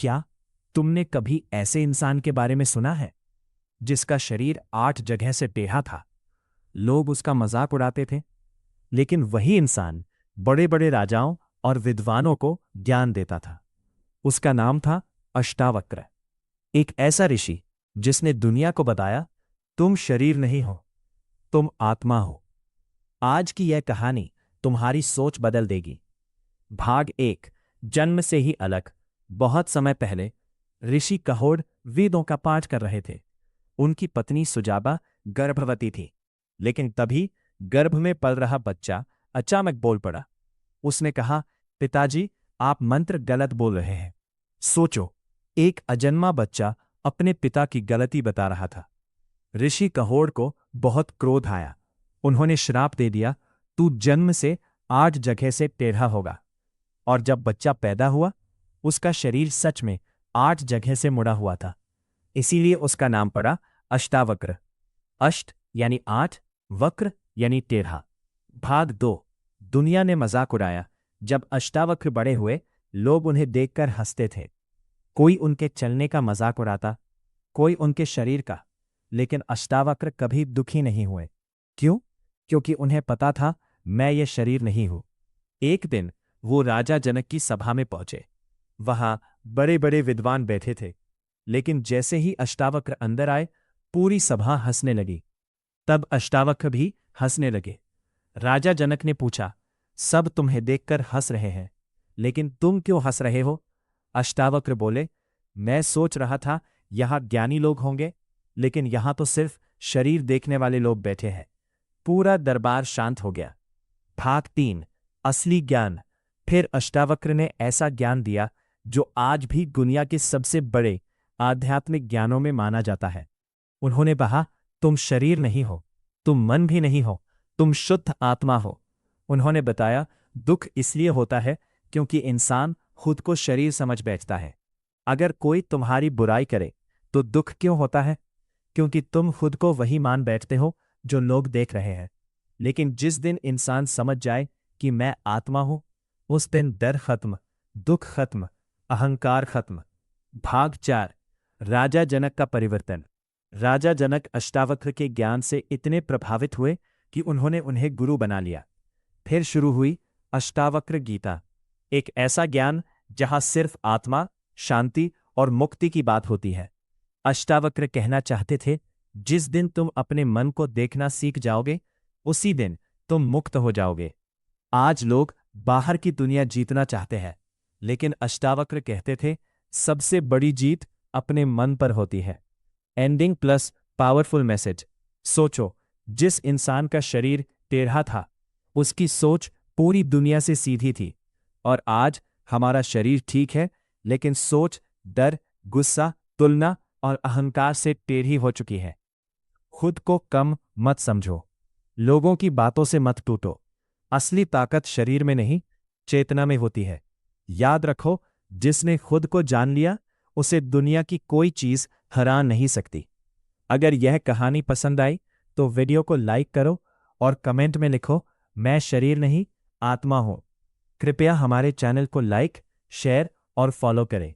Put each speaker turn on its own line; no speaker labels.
क्या तुमने कभी ऐसे इंसान के बारे में सुना है जिसका शरीर 8 जगह से टेढ़ा था? लोग उसका मजाक उड़ाते थे, लेकिन वही इंसान बड़े बड़े राजाओं और विद्वानों को ज्ञान देता था। उसका नाम था अष्टावक्र, एक ऐसा ऋषि जिसने दुनिया को बताया, तुम शरीर नहीं हो, तुम आत्मा हो। आज की यह कहानी तुम्हारी सोच बदल देगी। भाग 1। जन्म से ही अलग। बहुत समय पहले ऋषि कहोड़ वेदों का पाठ कर रहे थे। उनकी पत्नी सुजाबा गर्भवती थी, लेकिन तभी गर्भ में पल रहा बच्चा अचानक बोल पड़ा। उसने कहा, पिताजी, आप मंत्र गलत बोल रहे हैं। सोचो, एक अजन्मा बच्चा अपने पिता की गलती बता रहा था। ऋषि कहोड़ को बहुत क्रोध आया। उन्होंने श्राप दे दिया, तू जन्म से 8 जगह से टेढ़ा होगा। और जब बच्चा पैदा हुआ, उसका शरीर सच में 8 जगह से मुड़ा हुआ था। इसीलिए उसका नाम पड़ा अष्टावक्र। अष्ट यानी 8, वक्र यानी टेढ़ा। भाग 2। दुनिया ने मजाक उड़ाया। जब अष्टावक्र बड़े हुए, लोग उन्हें देखकर हंसते थे। कोई उनके चलने का मजाक उड़ाता, कोई उनके शरीर का, लेकिन अष्टावक्र कभी दुखी नहीं हुए। क्यों? क्योंकि उन्हें पता था, मैं ये शरीर नहीं हूं। एक दिन वो राजा जनक की सभा में पहुंचे। वहां बड़े बड़े विद्वान बैठे थे, लेकिन जैसे ही अष्टावक्र अंदर आए, पूरी सभा हंसने लगी। तब अष्टावक्र भी हंसने लगे। राजा जनक ने पूछा, सब तुम्हें देखकर हंस रहे हैं, लेकिन तुम क्यों हंस रहे हो? अष्टावक्र बोले, मैं सोच रहा था यहां ज्ञानी लोग होंगे, लेकिन यहां तो सिर्फ शरीर देखने वाले लोग बैठे हैं। पूरा दरबार शांत हो गया। भाग 3। असली ज्ञान। फिर अष्टावक्र ने ऐसा ज्ञान दिया जो आज भी दुनिया के सबसे बड़े आध्यात्मिक ज्ञानों में माना जाता है। उन्होंने कहा, तुम शरीर नहीं हो, तुम मन भी नहीं हो, तुम शुद्ध आत्मा हो। उन्होंने बताया, दुख इसलिए होता है क्योंकि इंसान खुद को शरीर समझ बैठता है। अगर कोई तुम्हारी बुराई करे तो दुख क्यों होता है? क्योंकि तुम खुद को वही मान बैठते हो जो लोग देख रहे हैं। लेकिन जिस दिन इंसान समझ जाए कि मैं आत्मा हूं, उस दिन डर खत्म, दुख खत्म, अहंकार खत्म। भाग 4। राजा जनक का परिवर्तन। राजा जनक अष्टावक्र के ज्ञान से इतने प्रभावित हुए कि उन्होंने उन्हें गुरु बना लिया। फिर शुरू हुई अष्टावक्र गीता, एक ऐसा ज्ञान जहां सिर्फ आत्मा, शांति और मुक्ति की बात होती है। अष्टावक्र कहना चाहते थे, जिस दिन तुम अपने मन को देखना सीख जाओगे, उसी दिन तुम मुक्त हो जाओगे। आज लोग बाहर की दुनिया जीतना चाहते हैं, लेकिन अष्टावक्र कहते थे, सबसे बड़ी जीत अपने मन पर होती है। Ending plus powerful message. सोचो, जिस इंसान का शरीर टेढ़ा था, उसकी सोच पूरी दुनिया से सीधी थी। और आज हमारा शरीर ठीक है, लेकिन सोच डर, गुस्सा, तुलना और अहंकार से टेढ़ी हो चुकी है। खुद को कम मत समझो, लोगों की बातों से मत टूटो। असली ताकत शरीर में नहीं, चेतना में होती है। याद रखो, जिसने खुद को जान लिया, उसे दुनिया की कोई चीज हरा नहीं सकती। अगर यह कहानी पसंद आई तो वीडियो को लाइक करो और कमेंट में लिखो, मैं शरीर नहीं, आत्मा हूं। कृपया हमारे चैनल को लाइक, शेयर और फॉलो करें।